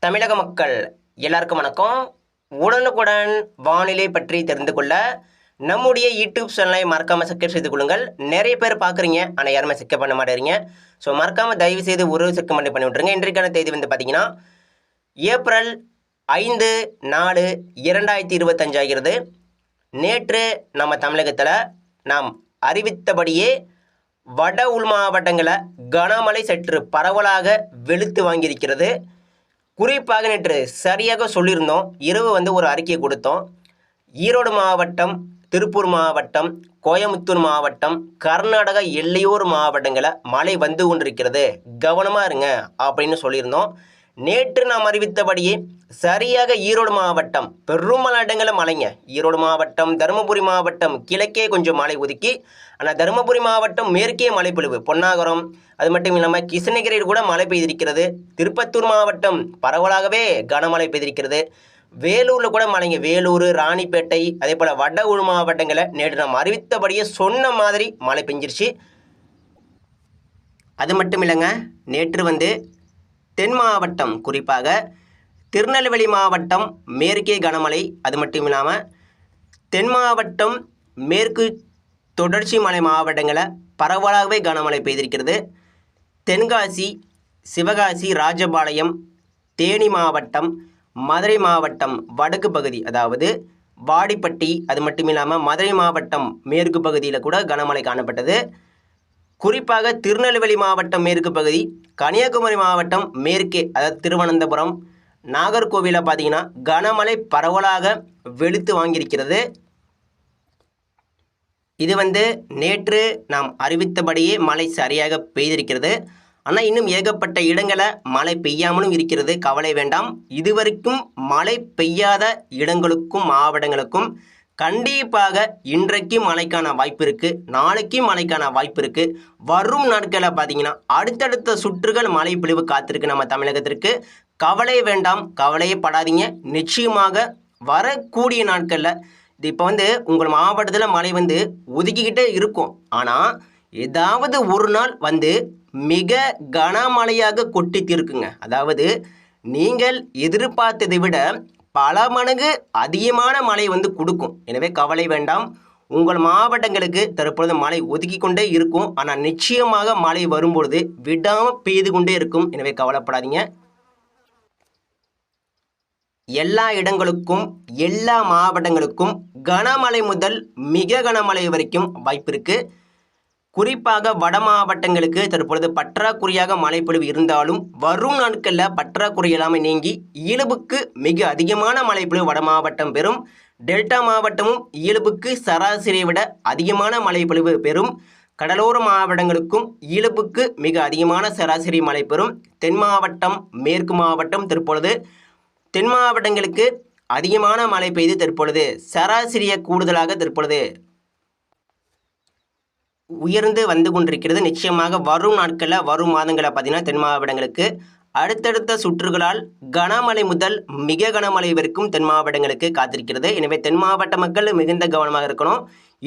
தமிழக மக்கள் எல்லாருக்கும் வணக்கம். உடனுக்குடன் வானிலை பற்றி தெரிந்து கொள்ள நம்முடைய யூடியூப் சேனலை மறக்காமல் சப்ஸ்கிரைப் செய்து கொள்ளுங்கள். நிறைய பேர் பார்க்குறீங்க, ஆனால் யாருமே சப்ஸ்கிரைப் பண்ண மாட்டேறீங்க. ஸோ மறக்காமல் தயவு செய்து ஒரு சப்ஸ்கிரைப் பண்ணி விட்ருங்க. இன்றைக்கான தேதி வந்து பார்த்தீங்கன்னா ஏப்ரல் 5/4/2025 ஆகிறது. நேற்று நம்ம தமிழகத்தில் நாம் அறிவித்தபடியே வட உள் மாவட்டங்களில் கனமழை சற்று பரவலாக வெளுத்து வாங்கியிருக்கிறது. குறிப்பாக நேற்று சரியாக சொல்லியிருந்தோம், இரவு வந்து ஒரு அறிக்கையை கொடுத்தோம். ஈரோடு மாவட்டம், திருப்பூர் மாவட்டம், கோயம்புத்தூர் மாவட்டம், கர்நாடகா எல்லையோர் மாவட்டங்களில் மழை வந்து கொண்டிருக்கிறது, கவனமாக இருங்க அப்படின்னு சொல்லியிருந்தோம். நேற்று நாம் அறிவித்தபடியே சரியாக ஈரோடு மாவட்டம் பெருமள இடங்களில் மழைங்க. ஈரோடு மாவட்டம், தருமபுரி மாவட்டம் கிழக்கே கொஞ்சம் மழை ஒதுக்கி, ஆனால் தருமபுரி மாவட்டம் மேற்கே மழை பொழிவு, பொன்னாகரம், அது மட்டும் இல்லாமல் கிருஷ்ணகிரியில் கூட மழை பெய்திருக்கிறது. திருப்பத்தூர் மாவட்டம் பரவலாகவே கனமழை பெய்திருக்கிறது. வேலூரில் கூட மழைங்க. வேலூர், ராணிப்பேட்டை, அதே போல் வட உள் மாவட்டங்களை நேற்று நாம் அறிவித்தபடியே சொன்ன மாதிரி மழை பெஞ்சிருச்சு. அது மட்டும் இல்லைங்க, நேற்று வந்து தென் மாவட்டம், குறிப்பாக திருநெல்வேலி மாவட்டம் மேற்கே கனமழை, அது மட்டும் இல்லாமல் தென் மாவட்டம், மேற்கு தொடர்ச்சி மலை மாவட்டங்களை பரவலாகவே கனமழை பெய்திருக்கிறது. தென்காசி, சிவகாசி, ராஜபாளையம், தேனி மாவட்டம், மதுரை மாவட்டம் வடக்கு பகுதி, அதாவது வாடிப்பட்டி, அது மட்டும் இல்லாமல் மதுரை மாவட்டம் மேற்கு பகுதியில் கூட கனமழை காணப்பட்டது. குறிப்பாக திருநெல்வேலி மாவட்டம் மேற்கு பகுதி, கன்னியாகுமரி மாவட்டம் மேற்கே, அதாவது திருவனந்தபுரம், நாகர்கோவிலில் பார்த்தீங்கன்னா கனமழை பரவலாக வெளுத்து வாங்கியிருக்கிறது. இது வந்து நேற்று நாம் அறிவித்தபடியே மழை சரியாக பெய்திருக்கிறது. ஆனால் இன்னும் ஏகப்பட்ட இடங்களை மழை பெய்யாமலும் இருக்கிறது, கவலை வேண்டாம். இதுவரைக்கும் மழை பெய்யாத இடங்களுக்கும் மாவட்டங்களுக்கும் கண்டிப்பாக இன்றைக்கு மழைக்கான வாய்ப்பு இருக்குது, நாளைக்கு மழைக்கான வாய்ப்பு இருக்குது. வரும் நாட்களில் பார்த்தீங்கன்னா அடுத்தடுத்த சுற்றுகள் மழை பொழிவு காத்திருக்கு நம்ம தமிழகத்திற்கு. கவலை வேண்டாம், கவலையே படாதீங்க. நிச்சயமாக வரக்கூடிய நாட்களில் இப்போ வந்து உங்கள் மாவட்டத்தில் மழை வந்து ஒதுக்கிக்கிட்டே இருக்கும். ஆனால் ஏதாவது ஒரு நாள் வந்து மிக கனமழையாக கொட்டி தீர்க்குங்க. அதாவது நீங்கள் எதிர்பார்த்ததை விட பல மடங்கு அதிகமான மழை வந்து கொடுக்கும். எனவே கவலை வேண்டாம். உங்கள் மாவட்டங்களுக்கு தற்பொழுது மழை ஒதுக்கி கொண்டே இருக்கும். ஆனால் நிச்சயமாக மழை வரும்பொழுது விடாமல் பெய்து கொண்டே இருக்கும். எனவே கவலைப்படாதீங்க. எல்லா இடங்களுக்கும், எல்லா மாவட்டங்களுக்கும் கனமழை முதல் மிக கனமழை வரைக்கும் வாய்ப்பு இருக்குது. குறிப்பாக வட மாவட்டங்களுக்கு தற்பொழுது பற்றாக்குறையாக மழைப்பொழிவு இருந்தாலும் வரும் நாட்களில் பற்றாக்குறை இல்லாமல் நீங்கி இயல்புக்கு மிக அதிகமான மழைப்பொழிவு வட மாவட்டம் பெறும். டெல்டா மாவட்டமும் இயல்புக்கு சராசரியை விட அதிகமான மழைப்பொழிவு பெறும். கடலோர மாவட்டங்களுக்கும் இயல்புக்கு மிக அதிகமான சராசரி மழை பெறும். தென் மாவட்டம், மேற்கு மாவட்டம் தற்பொழுது தென் மாவட்டங்களுக்கு அதிகமான மழை பெய்து தற்பொழுது சராசரியை கூடுதலாக தற்பொழுது உயர்ந்து வந்து கொண்டிருக்கிறது. நிச்சயமாக வரும் நாட்களில், வரும் மாதங்களில் பார்த்தீங்கன்னா தென் மாவட்டங்களுக்கு அடுத்தடுத்த சுற்றுகளால் கனமழை முதல் மிக கனமழை வரைக்கும் தென் மாவட்டங்களுக்கு காத்திருக்கிறது. எனவே தென் மாவட்ட மக்கள் மிகுந்த கவனமாக இருக்கணும்.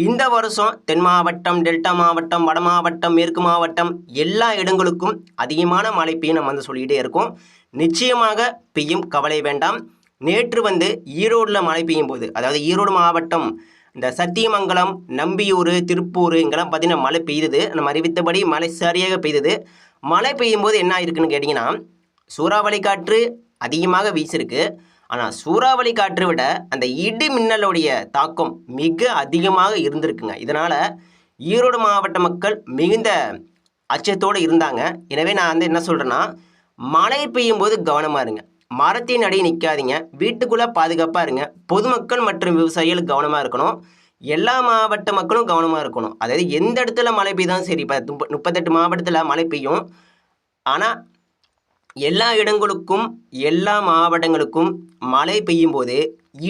இந்த வருஷம் தென் மாவட்டம், டெல்டா மாவட்டம், வட மாவட்டம், மேற்கு மாவட்டம் எல்லா இடங்களுக்கும் அதிகமான மழை பெய்யும் நம்ம வந்து சொல்லிக்கிட்டே இருக்கோம். நிச்சயமாக பெய்யும், கவலை வேண்டாம். நேற்று வந்து ஈரோடில் மழை பெய்யும் போது, அதாவது ஈரோடு மாவட்டம், இந்த சத்தியமங்கலம், நம்பியூர், திருப்பூர் இங்கெல்லாம் பார்த்தீங்கன்னா மழை பெய்யுது. நம்ம அறிவித்தபடி மழை சரியாக பெய்யுது. மழை பெய்யும் போது என்ன ஆயிருக்குன்னு கேட்டிங்கன்னா, சூறாவளி காற்று அதிகமாக வீசிருக்கு. ஆனால் சூறாவளி காற்றை விட அந்த இடி மின்னலுடைய தாக்கம் மிக அதிகமாக இருந்திருக்குங்க. இதனால் ஈரோடு மாவட்ட மக்கள் மிகுந்த அச்சத்தோடு இருந்தாங்க. எனவே நான் வந்து என்ன சொல்கிறேன்னா, மழை பெய்யும் போது கவனமாக இருங்க, மரத்தின் அடியே நிற்காதீங்க, வீட்டுக்குள்ளே பாதுகாப்பாக இருங்க. பொதுமக்கள் மற்றும் விவசாயிகள் கவனமாக இருக்கணும். எல்லா மாவட்ட மக்களும் கவனமாக இருக்கணும். அதாவது எந்த இடத்துல மழை பெய்தாலும் சரி, இப்போ 38 மாவட்டத்தில் மழை பெய்யும். ஆனால் எல்லா இடங்களுக்கும், எல்லா மாவட்டங்களுக்கும் மழை பெய்யும் போது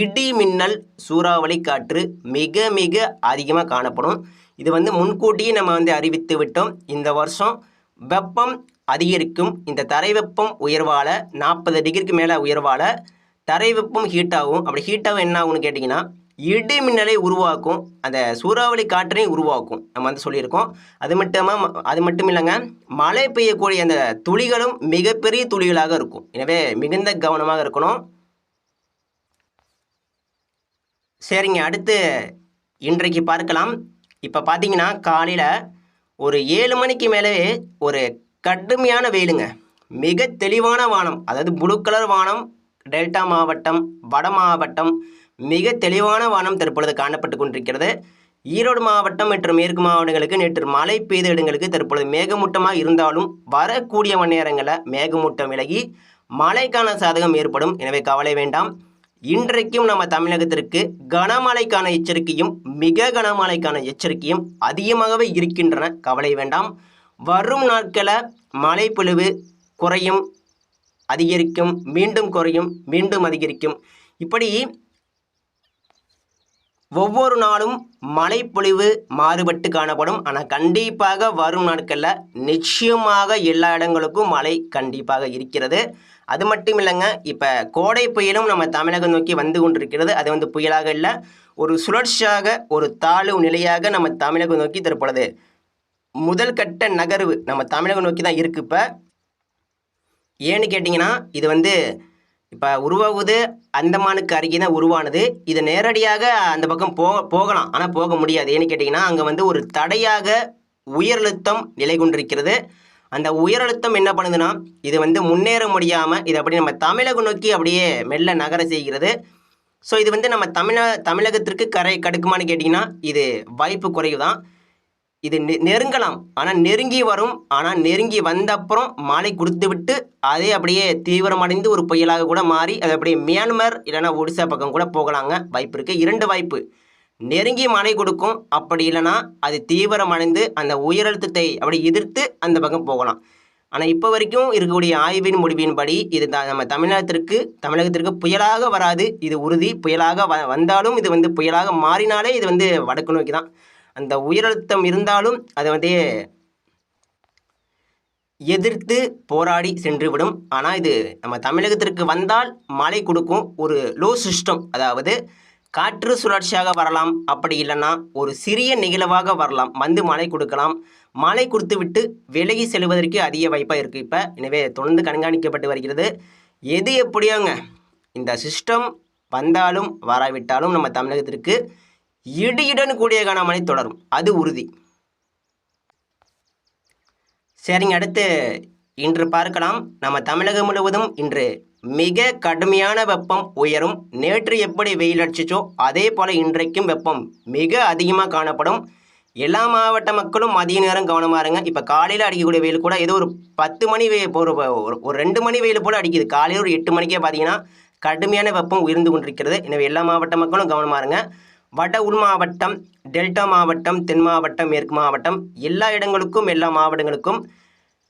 இடி மின்னல், சூறாவளி காற்று மிக மிக அதிகமாக காணப்படும். இது வந்து முன்கூட்டியே நம்ம வந்து அறிவித்து விட்டோம். இந்த வருஷம் வெப்பம் அதிகரிக்கும். இந்த தரை வெப்பம் உயர்வால் 40 டிகிரிக்கு மேலே உயர்வால் தரை வெப்பம் ஹீட் ஆகும். அப்படி ஹீட் ஆகும் என்ன ஆகும்னு கேட்டிங்கன்னா, இடி மின்னலை உருவாக்கும், அந்த சூறாவளி காற்றையும் உருவாக்கும். நம்ம வந்து சொல்லியிருக்கோம். அது மட்டும் இல்லைங்க, மழை பெய்யக்கூடிய அந்த துளிகளும் மிகப்பெரிய துளிகளாக இருக்கும். எனவே மிகுந்த கவனமாக இருக்கணும். சரிங்க, அடுத்து இன்றைக்கு பார்க்கலாம். இப்போ பார்த்தீங்கன்னா காலையில் ஒரு 7 மணிக்கு மேலே ஒரு கடுமையான வெயிலுங்க. மிக தெளிவான வானம், அதாவது ப்ளூ கலர் வானம். டெல்டா மாவட்டம், வட மாவட்டம் மிக தெளிவான வானம் தற்பொழுது காணப்பட்டு கொண்டிருக்கிறது. ஈரோடு மாவட்டம் மற்றும் மேற்கு மாவட்டங்களுக்கு நேற்று மழை பெய்த இடங்களுக்கு தற்பொழுது மேகமூட்டமாக இருந்தாலும் வரக்கூடிய மணி நேரங்களில் மேகமூட்டம் விலகி மழைக்கான சாதகம் ஏற்படும். எனவே கவலை வேண்டாம். இன்றைக்கும் நம்ம தமிழகத்திற்கு கனமழைக்கான எச்சரிக்கையும் மிக கனமழைக்கான எச்சரிக்கையும் அதிகமாகவே இருக்கின்றன. கவலை வேண்டாம். வரும் நாட்களில் மழை பொழிவு குறையும், அதிகரிக்கும், மீண்டும் குறையும், மீண்டும் அதிகரிக்கும். இப்படி ஒவ்வொரு நாளும் மழைப்பொழிவு மாறுபட்டு காணப்படும். ஆனால் கண்டிப்பாக வரும் நாட்களில் நிச்சயமாக எல்லா இடங்களுக்கும் மழை கண்டிப்பாக இருக்கிறது. அது மட்டும் இல்லைங்க, இப்போ கோடை புயலும் நம்ம தமிழகம் நோக்கி வந்து கொண்டிருக்கிறது. அது வந்து புயலாக இல்லை, ஒரு சுழற்சியாக, ஒரு தாழ்வு நிலையாக நம்ம தமிழகம் நோக்கி தற்பொழுது முதல் கட்ட நகர்வு நம்ம தமிழகம் நோக்கி தான் இருக்குது. இப்போ ஏன்னு கேட்டிங்கன்னா, இது வந்து இப்போ உருவாகுது அந்தமானுக்கு அருகே தான் உருவானது. இது நேரடியாக அந்த பக்கம் போகலாம், ஆனால் போக முடியாது. ஏன்னு கேட்டிங்கன்னா, அங்கே வந்து ஒரு தடையாக உயரழுத்தம் நிலை கொண்டிருக்கிறது. அந்த உயரழுத்தம் என்ன பண்ணுதுன்னா, இது வந்து முன்னேற முடியாமல் இது அப்படி நம்ம தமிழகம் நோக்கி அப்படியே மெல்ல நகர செய்கிறது. ஸோ இது வந்து நம்ம தமிழகத்திற்கு கரை கடுக்குமான்னு கேட்டிங்கன்னா, இது வாய்ப்பு குறைவு தான். இது நெருங்கலாம், ஆனால் நெருங்கி வரும். ஆனால் நெருங்கி வந்த அப்புறம் மழை கொடுத்து விட்டு அதே அப்படியே தீவிரமடைந்து ஒரு புயலாக கூட மாறி அது அப்படியே மியான்மர் இல்லைனா ஒடிசா பக்கம் கூட போகலாங்க. வாய்ப்பு இருக்குது. 2 வாய்ப்பு. நெருங்கி மழை கொடுக்கும், அப்படி இல்லைனா அது தீவிரமடைந்து அந்த உயரழுத்தத்தை அப்படி எதிர்த்து அந்த பக்கம் போகலாம். ஆனால் இப்போ வரைக்கும் இருக்கக்கூடிய ஆய்வின் முடிவின்படி இது நம்ம தமிழகத்திற்கு புயலாக வராது, இது உறுதி. புயலாக வந்தாலும் இது வந்து புயலாக மாறினாலே இது வந்து வடக்கு நோக்கி தான். அந்த உயரழுத்தம் இருந்தாலும் அதை வந்து எதிர்த்து போராடி சென்றுவிடும். ஆனால் இது நம்ம தமிழகத்திற்கு வந்தால் மழை கொடுக்கும். ஒரு லோ சிஸ்டம், அதாவது காற்று சுழற்சியாக வரலாம், அப்படி இல்லைன்னா ஒரு சிறிய நிகழ்வாக வரலாம், வந்து மழை கொடுக்கலாம். மழை கொடுத்து விட்டு விலகி செல்வதற்கு அதிக வாய்ப்பாக இருக்குது இப்போ. எனவே தொடர்ந்து கண்காணிக்கப்பட்டு வருகிறது. எது எப்படியோங்க, இந்த சிஸ்டம் வந்தாலும் வராவிட்டாலும் நம்ம தமிழகத்திற்கு இடியுடன் கூடிய கனமழை தொடரும், அது உறுதி. சரிங்க, அடுத்து இன்று பார்க்கலாம். நம்ம தமிழகம் முழுவதும் இன்று மிக கடுமையான வெப்பம் உயரும். நேற்று எப்படி வெயில் அடிச்சிச்சோ அதே போல் இன்றைக்கும் வெப்பம் மிக அதிகமாக காணப்படும். எல்லா மாவட்ட மக்களும் மதிய நேரம் கவனமாக இருங்க. இப்போ காலையில் அடிக்கக்கூடிய வெயில் கூட ஏதோ ஒரு 10 மணி ஒரு 2 மணி வெயில் போல் அடிக்குது. காலையில் ஒரு 8 மணிக்கே பார்த்தீங்கன்னா கடுமையான வெப்பம் உயர்ந்து கொண்டிருக்கிறது. எனவே எல்லா மாவட்ட மக்களும் கவனமாக இருங்க. வட உள் மாவட்டம், டெல்டா மாவட்டம், தென் மாவட்டம், மேற்கு மாவட்டம் எல்லா இடங்களுக்கும் எல்லா மாவட்டங்களுக்கும்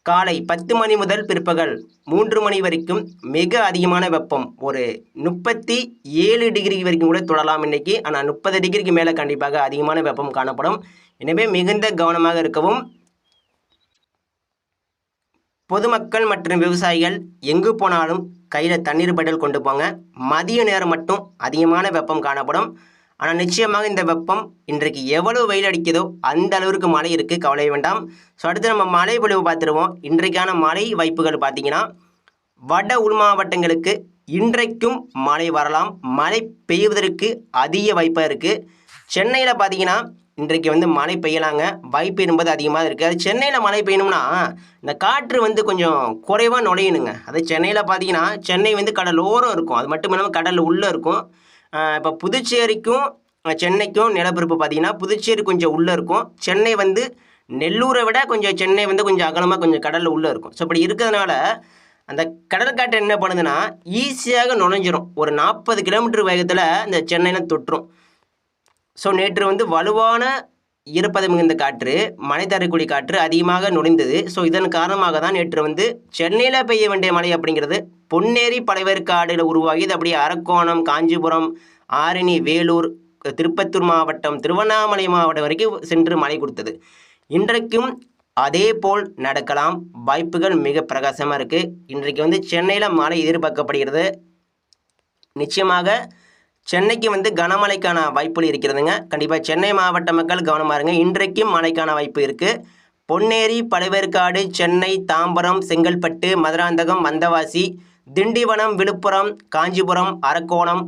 காலை 10 மணி முதல் பிற்பகல் 3 மணி வரைக்கும் மிக அதிகமான வெப்பம், ஒரு 37 டிகிரி வரைக்கும் கூட தொடரலாம் இன்றைக்கி. ஆனால் 30 டிகிரிக்கு மேலே கண்டிப்பாக அதிகமான வெப்பம் காணப்படும். எனவே மிகுந்த கவனமாக இருக்கவும். பொதுமக்கள் மற்றும் விவசாயிகள் எங்கு போனாலும் கையில் தண்ணீர் பாட்டில் கொண்டு போங்க. மதிய நேரம் மட்டும் அதிகமான வெப்பம் காணப்படும். ஆனால் நிச்சயமாக இந்த வெப்பம் இன்றைக்கு எவ்வளவு வெயில் அடிக்குதோ அந்த அளவிற்கு மழை இருக்குது, கவலை வேண்டாம். ஸோ அடுத்து நம்ம மழை பொழிவு பார்த்துருவோம். இன்றைக்கான மழை வாய்ப்புகள் பார்த்தீங்கன்னா, வட உள் மாவட்டங்களுக்கு இன்றைக்கும் மழை வரலாம், மழை பெய்வதற்கு அதிக வாய்ப்பாக இருக்குது. சென்னையில் பார்த்தீங்கன்னா இன்றைக்கு வந்து மழை பெய்யலாங்க, வாய்ப்பு என்பது அதிகமாக இருக்குது. அது சென்னையில் மழை பெய்யணும்னா இந்த காற்று வந்து கொஞ்சம் குறைவாக நுழையணுங்க. அது சென்னையில் பார்த்தீங்கன்னா சென்னை வந்து கடலோரம் இருக்கும், அது மட்டும் இல்லாமல் கடலில் உள்ளே இருக்கும். இப்போ புதுச்சேரிக்கும் சென்னைக்கும் நிலப்பரப்பு பார்த்தீங்கன்னா புதுச்சேரி கொஞ்சம் உள்ளே இருக்கும், சென்னை வந்து நெல்லூரை விட கொஞ்சம் சென்னை வந்து கொஞ்சம் அகலமாக கொஞ்சம் கடலில் உள்ளே இருக்கும். ஸோ இப்படி இருக்கிறதுனால அந்த கடல் காற்று என்ன பண்ணுதுன்னா ஈஸியாக நுழைஞ்சிரும். ஒரு 40 கிலோமீட்டர் வேகத்தில் இந்த சென்னையில் தொற்றும். ஸோ நேற்று வந்து வலுவான ஈரப்பதம் மிகுந்த காற்று, மழை தரக்கூடிய காற்று அதிகமாக நுழைந்தது. ஸோ இதன் காரணமாக தான் நேற்று வந்து சென்னையில் பெய்ய வேண்டிய மழை அப்படிங்கிறது பொன்னேரி பழையவேற்காடில் உருவாகி அப்படியே அரக்கோணம், காஞ்சிபுரம், ஆரணி, வேலூர், திருப்பத்தூர் மாவட்டம், திருவண்ணாமலை மாவட்டம் வரைக்கும் சென்று மழை கொடுத்தது. இன்றைக்கும் அதே போல் நடக்கலாம், வாய்ப்புகள் மிக பிரகாசமாக இருக்குது. இன்றைக்கு வந்து சென்னையில் மழை எதிர்பார்க்கப்படுகிறது. நிச்சயமாக சென்னைக்கு வந்து கனமழைக்கான வாய்ப்புகள் இருக்கிறதுங்க. கண்டிப்பாக சென்னை மாவட்ட மக்கள் கவனமாக இருங்க. இன்றைக்கும் மழைக்கான வாய்ப்பு இருக்குது. பொன்னேரி, பழவேற்காடு, சென்னை, தாம்பரம், செங்கல்பட்டு, மதுராந்தகம், வந்தவாசி, திண்டிவனம், விழுப்புரம், காஞ்சிபுரம், அரக்கோணம்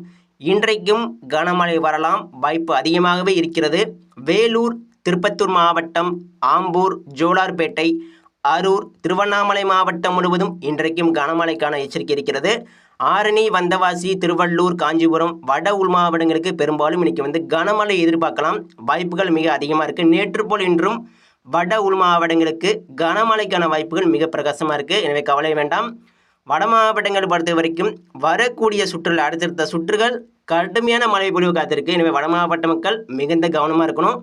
இன்றைக்கும் கனமழை வரலாம், வாய்ப்பு அதிகமாகவே இருக்கிறது. வேலூர், திருப்பத்தூர் மாவட்டம், ஆம்பூர், ஜோலார்பேட்டை, அரூர், திருவண்ணாமலை மாவட்டம் முழுவதும் இன்றைக்கும் கனமழைக்கான எச்சரிக்கை இருக்கிறது. ஆரணி, வந்தவாசி, திருவள்ளூர், காஞ்சிபுரம், வட உள் மாவட்டங்களுக்கு பெரும்பாலும் இன்றைக்கி வந்து கனமழை எதிர்பார்க்கலாம், வாய்ப்புகள் மிக அதிகமாக இருக்குது. நேற்று போல் இன்றும் வட உள் மாவட்டங்களுக்கு கனமழைக்கான வாய்ப்புகள் மிக பிரகாசமாக இருக்குது. எனவே கவலை வேண்டாம். வட மாவட்டங்கள் பொறுத்த வரைக்கும் வரக்கூடிய சுற்றுகள் அடுத்தடுத்த சுற்றுகள் கடுமையான மழை பொழிவு காத்திருக்கு. எனவே வட மாவட்ட மக்கள் மிகுந்த கவனமாக இருக்கணும்.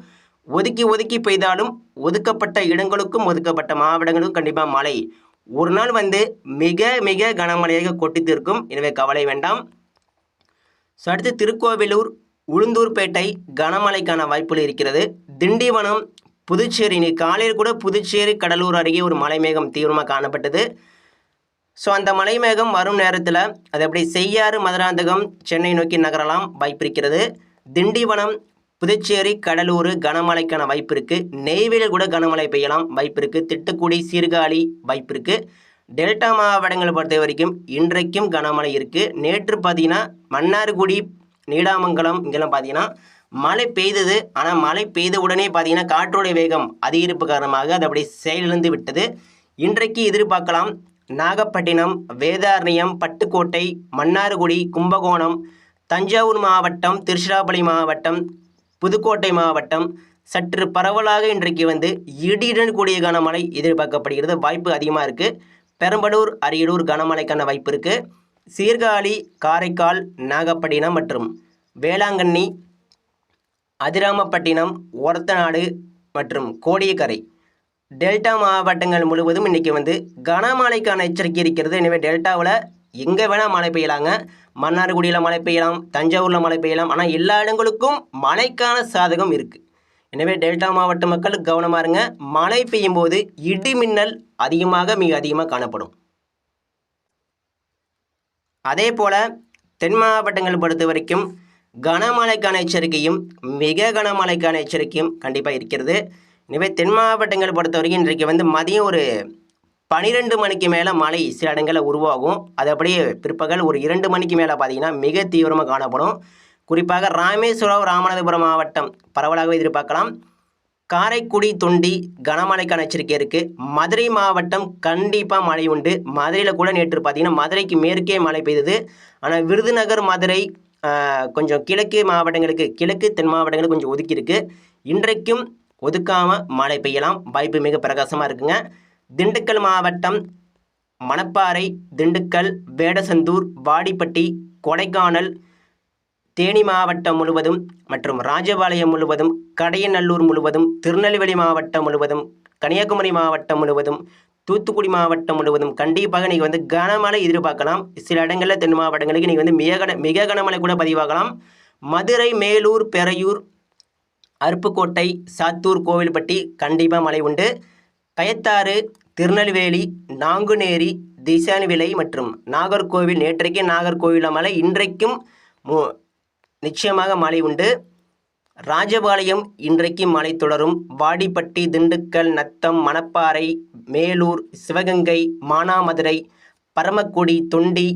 ஒதுக்கி ஒதுக்கி பெய்தாலும் ஒதுக்கப்பட்ட இடங்களுக்கும் ஒதுக்கப்பட்ட மாவட்டங்களுக்கும் கண்டிப்பாக மழை ஒரு நாள் வந்து மிக மிக கனமழையாக கொட்டித்து இருக்கும். எனவே கவலை வேண்டாம். ஸோ அடுத்து திருக்கோவிலூர், உளுந்தூர்பேட்டை கனமழைக்கான வாய்ப்புகள் இருக்கிறது. திண்டிவனம், புதுச்சேரி காலையில் கூட புதுச்சேரி, கடலூர் அருகே ஒரு மலை மேகம் தீவிரமாக காணப்பட்டது. ஸோ அந்த மலை மேகம் வரும் நேரத்தில் அது அப்படி செய்யாறு, மதுராந்தகம், சென்னை நோக்கி நகரலாம், வாய்ப்பு இருக்கிறது. திண்டிவனம், புதுச்சேரி, கடலூர் கனமழைக்கான வாய்ப்பு இருக்குது. நெய்வேலியில் கூட கனமழை பெய்யலாம், வாய்ப்பு இருக்குது. திட்டுக்குடி, சீர்காழி வாய்ப்பு இருக்குது. டெல்டா மாவட்டங்களை பொறுத்த வரைக்கும் இன்றைக்கும் கனமழை இருக்குது. நேற்று பார்த்தீங்கன்னா மன்னார்குடி, நீடாமங்கலம் இங்கெல்லாம் பார்த்தீங்கன்னா மழை பெய்தது. ஆனால் மழை பெய்த உடனே பார்த்தீங்கன்னா காற்றோடைய வேகம் அதிகரிப்பு காரணமாக அது அப்படி செயலிழந்து விட்டது. இன்றைக்கு எதிர்பார்க்கலாம் நாகப்பட்டினம், வேதாரண்யம், பட்டுக்கோட்டை, மன்னார்குடி, கும்பகோணம், தஞ்சாவூர் மாவட்டம், திருச்சிராப்பள்ளி மாவட்டம், புதுக்கோட்டை மாவட்டம் சற்று பரவலாக இன்றைக்கு வந்து இடியுடன் கூடிய கனமழை எதிர்பார்க்கப்படுகிறது, வாய்ப்பு அதிகமாக இருக்குது. பெரம்பலூர், அரியலூர் கனமழைக்கான வாய்ப்பு இருக்குது. சீர்காழி, காரைக்கால், நாகப்பட்டினம் மற்றும் வேளாங்கண்ணி, அதிராமப்பட்டினம், ஒரத்தநாடு மற்றும் கோடியக்கரை டெல்டா மாவட்டங்கள் முழுவதும் இன்றைக்கி வந்து கனமழைக்கான எச்சரிக்கை இருக்கிறது. எனவே டெல்டாவில் எங்கே வேணால் மழை பெய்யலாங்க. மன்னார்குடியில் மழை பெய்யலாம், தஞ்சாவூரில் மழை பெய்யலாம். ஆனால் எல்லா இடங்களுக்கும் மழைக்கான சாதகம் இருக்குது. எனவே டெல்டா மாவட்ட மக்கள் கவனமாக இருங்க. மழை பெய்யும் போது இடி மின்னல் மிக அதிகமாக காணப்படும். அதே போல் தென் மாவட்டங்கள் பொறுத்த வரைக்கும் கனமழைக்கான எச்சரிக்கையும் மிக கனமழைக்கான எச்சரிக்கையும் கண்டிப்பாக இருக்கிறது. எனவே தென் மாவட்டங்கள் பொறுத்த வரைக்கும் இன்றைக்கு வந்து மதியம் ஒரு 12 மணிக்கு மேலே மழை சில இடங்களில் உருவாகும். அது அப்படியே பிற்பகல் ஒரு 2 மணிக்கு மேலே பார்த்தீங்கன்னா மிக தீவிரமாக காணப்படும். குறிப்பாக ராமேஸ்வரம், ராமநாதபுரம் மாவட்டம் பரவலாகவே எதிர்பார்க்கலாம். காரைக்குடி, தொண்டி கனமழைக்கான எச்சரிக்கை இருக்குது. மதுரை மாவட்டம் கண்டிப்பாக மழை உண்டு. மதுரையில் கூட நேற்று பார்த்தீங்கன்னா மதுரைக்கு மேற்கே மழை பெய்தது. ஆனால் விருதுநகர், மதுரை கொஞ்சம் கிழக்கு மாவட்டங்களுக்கு, கிழக்கு தென் மாவட்டங்களுக்கு கொஞ்சம் ஒதுக்கி இருக்குது. இன்றைக்கும் ஒதுக்காமல் மழை பெய்யலாம், வாய்ப்பு மிக பிரகாசமாக இருக்குங்க. திண்டுக்கல் மாவட்டம் மணப்பாறை, திண்டுக்கல், வேடசந்தூர், வாடிப்பட்டி, கொடைக்கானல், தேனி மாவட்டம் முழுவதும் மற்றும் ராஜபாளையம் முழுவதும், கடையநல்லூர் முழுவதும், திருநெல்வேலி மாவட்டம் முழுவதும், கன்னியாகுமரி மாவட்டம் முழுவதும், தூத்துக்குடி மாவட்டம் முழுவதும் கண்டிப்பாக நீங்கள் வந்து கனமழை எதிர்பார்க்கலாம். சில இடங்களில் தென் மாவட்டங்களுக்கு நீங்கள் வந்து மிக கனமழை கூட பதிவாகலாம். மதுரை, மேலூர், பெரையூர், அருப்புக்கோட்டை, சாத்தூர், கோவில்பட்டி கண்டிப்பாக மழை உண்டு. கயத்தாறு, திருநெல்வேலி, நாங்குநேரி, திசானிவிலை மற்றும் நாகர்கோவில், நேற்றைக்கு நாகர்கோவிலில் மழை, இன்றைக்கும் நிச்சயமாக மழை உண்டு. ராஜபாளையம் இன்றைக்கு மழை தொடரும். வாடிப்பட்டி, திண்டுக்கல், நத்தம், மணப்பாறை, மேலூர், சிவகங்கை, மானாமதுரை, பரமக்குடி, தொண்டி,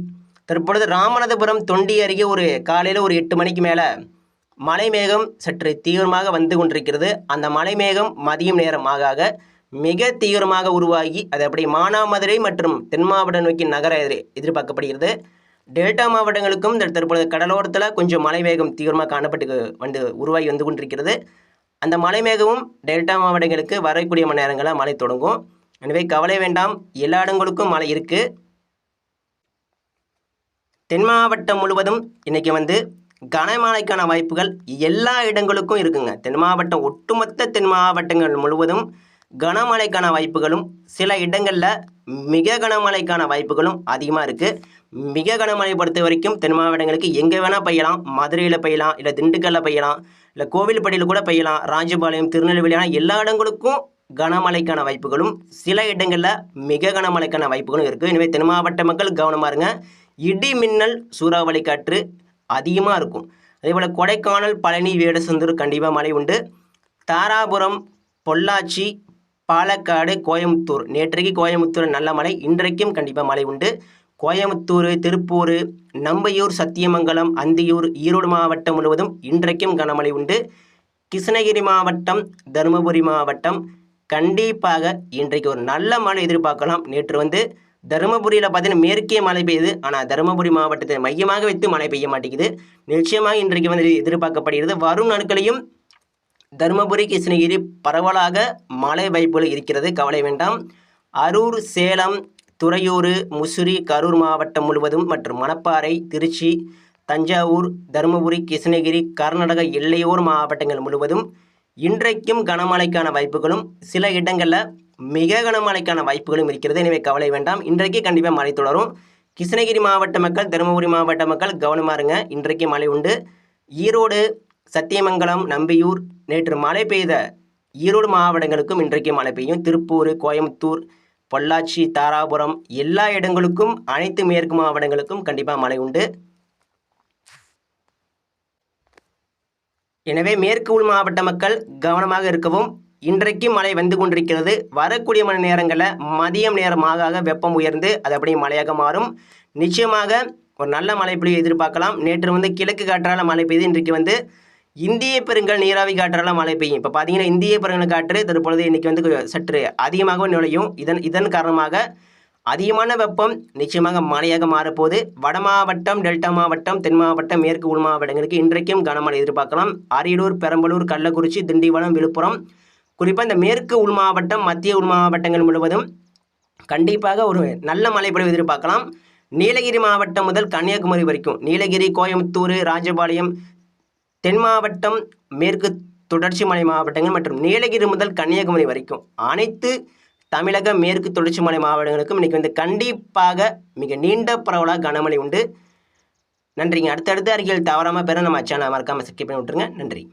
தற்பொழுது ராமநாதபுரம், தொண்டி அருகே காலையில் ஒரு 8 மணிக்கு மேலே மலை மேகம் சற்று தீவிரமாக வந்து கொண்டிருக்கிறது. அந்த மலை மேகம் மதியம் நேரம் ஆக மிக தீவிரமாக உருவாகி அது அப்படி மானாமதுரை மற்றும் தென் மாவட்டம் நோக்கி நகர எதிர்பார்க்கப்படுகிறது. டெல்டா மாவட்டங்களுக்கும் தற்பொழுது கடலோரத்தில் கொஞ்சம் மலை மேகம் தீவிரமாக காணப்பட்டு உருவாகி வந்து கொண்டிருக்கிறது. அந்த மலை மேகமும் டெல்டா மாவட்டங்களுக்கு வரக்கூடிய மணி நேரங்களில் மழை தொடங்கும். எனவே கவலை வேண்டாம், எல்லா இடங்களுக்கும் மழை இருக்குது. தென் மாவட்டம் முழுவதும் இன்றைக்கி வந்து கனமழைக்கான வாய்ப்புகள் எல்லா இடங்களுக்கும் இருக்குங்க. தென் மாவட்டம் ஒட்டுமொத்த தென் மாவட்டங்கள் முழுவதும் கனமழைக்கான வாய்ப்புகளும் சில இடங்களில் மிக கனமழைக்கான வாய்ப்புகளும் அதிகமாக இருக்குது. மிக கனமழை பொறுத்த வரைக்கும் தென் மாவட்டங்களுக்கு எங்கே வேணால் பெய்யலாம். மதுரையில் பெய்யலாம், இல்லை திண்டுக்கல்லில் பெய்யலாம், இல்லை கோவில்பட்டியில் கூட பெய்யலாம், ராஜபாளையம், திருநெல்வேலி, எல்லா இடங்களுக்கும் கனமழைக்கான வாய்ப்புகளும் சில இடங்களில் மிக கனமழைக்கான வாய்ப்புகளும் இருக்குது. எனவே தென் மாவட்ட மக்கள் கவனமாக இருங்க. இடி மின்னல், சூறாவளி காற்று அதிகமாக இருக்கும். அதேபோல் கொடைக்கானல், பழனி, வேடசந்தூர் கண்டிப்பாக மழை உண்டு. தாராபுரம், பொள்ளாச்சி, பாலக்காடு, கோயமுத்தூர், நேற்றைக்கு கோயமுத்தூர் நல்ல மழை, இன்றைக்கும் கண்டிப்பாக மழை உண்டு. கோயமுத்தூர், திருப்பூர், நம்பையூர், சத்தியமங்கலம், அந்தியூர், ஈரோடு மாவட்டம் முழுவதும் இன்றைக்கும் கனமழை உண்டு. கிருஷ்ணகிரி மாவட்டம், தருமபுரி மாவட்டம் கண்டிப்பாக இன்றைக்கு ஒரு நல்ல மழை எதிர்பார்க்கலாம். நேற்று தருமபுரியில் பார்த்தீங்கன்னா மேற்கே மழை பெய்யுது, ஆனால் தருமபுரி மாவட்டத்தை மையமாக வைத்து மழை பெய்ய மாட்டேங்குது. நிச்சயமாக இன்றைக்கு எதிர்பார்க்கப்படுகிறது. வரும் நாட்களையும் தருமபுரி, கிருஷ்ணகிரி பரவலாக மழை வாய்ப்புகள் இருக்கிறது, கவலை வேண்டாம். அரூர், சேலம், துறையூர், முசிறி, கரூர் மாவட்டம் முழுவதும் மற்றும் மணப்பாறை, திருச்சி, தஞ்சாவூர், தருமபுரி, கிருஷ்ணகிரி, கர்நாடக எல்லையோர் மாவட்டங்கள் முழுவதும் இன்றைக்கும் கனமழைக்கான வாய்ப்புகளும் சில இடங்களில் மிக கனமழைக்கான வாய்ப்புகளும் இருக்கிறது. எனவே கவலை வேண்டாம். இன்றைக்கு கண்டிப்பாக மழை தொடரும். கிருஷ்ணகிரி மாவட்ட மக்கள், தருமபுரி மாவட்ட மக்கள் கவனமாக இருங்க. இன்றைக்கு மழை உண்டு. ஈரோடு, சத்தியமங்கலம், நம்பியூர், நேற்று மழை பெய்த ஈரோடு மாவட்டங்களுக்கும் இன்றைக்கு மழை பெய்யும். திருப்பூர், கோயமுத்தூர், பொள்ளாச்சி, தாராபுரம் எல்லா இடங்களுக்கும், அனைத்து மேற்கு மாவட்டங்களுக்கும் கண்டிப்பாக மழை உண்டு. எனவே மேற்கு உள் மாவட்ட மக்கள் கவனமாக இருக்கவும். இன்றைக்கு மழை வந்து கொண்டிருக்கிறது. வரக்கூடிய மணி நேரங்களில் மதியம் நேரமாக வெப்பம் உயர்ந்து அது அப்படியே மழையாக மாறும். நிச்சயமாக ஒரு நல்ல மழை பொழிவை எதிர்பார்க்கலாம். நேற்று கிழக்கு காற்றால் மழை பெய்து, இன்றைக்கு இந்திய பெருங்கல் நீராவி காற்றால் மழை பெய்யும். இப்போ பார்த்தீங்கன்னா இந்திய பெருங்கல் காற்று தற்பொழுது இன்றைக்கி சற்று அதிகமாக நுழையும். இதன் காரணமாக அதிகமான வெப்பம் நிச்சயமாக மழையாக மாறப்போகுது. வட மாவட்டம், டெல்டா மாவட்டம், தென் மாவட்டம், மேற்கு உள் மாவட்டங்களுக்கு இன்றைக்கும் கனமழை எதிர்பார்க்கலாம். அரியலூர், பெரம்பலூர், கள்ளக்குறிச்சி, திண்டிவனம், விழுப்புரம், குறிப்பாக இந்த மேற்கு உள் மாவட்டம், மத்திய உள் மாவட்டங்கள் முழுவதும் கண்டிப்பாக ஒரு நல்ல மழைப்பொழிவு எதிர்பார்க்கலாம். நீலகிரி மாவட்டம் முதல் கன்னியாகுமரி வரைக்கும், நீலகிரி, கோயமுத்தூர், ராஜபாளையம், தென் மாவட்டம், மேற்கு தொடர்ச்சி மலை மாவட்டங்கள் மற்றும் நீலகிரி முதல் கன்னியாகுமரி வரைக்கும் அனைத்து தமிழக மேற்கு தொடர்ச்சி மலை மாவட்டங்களுக்கும் இன்றைக்கி கண்டிப்பாக மிக நீண்ட பரவலாக கனமழை உண்டு. நன்றிங்க. அடுத்தடுத்த அறிக்கையில் தவறாமல் பெற நம்ம சேனலை மறக்காமல் சப்ஸ்கிரைப் பண்ணி விட்டுருங்க. நன்றி.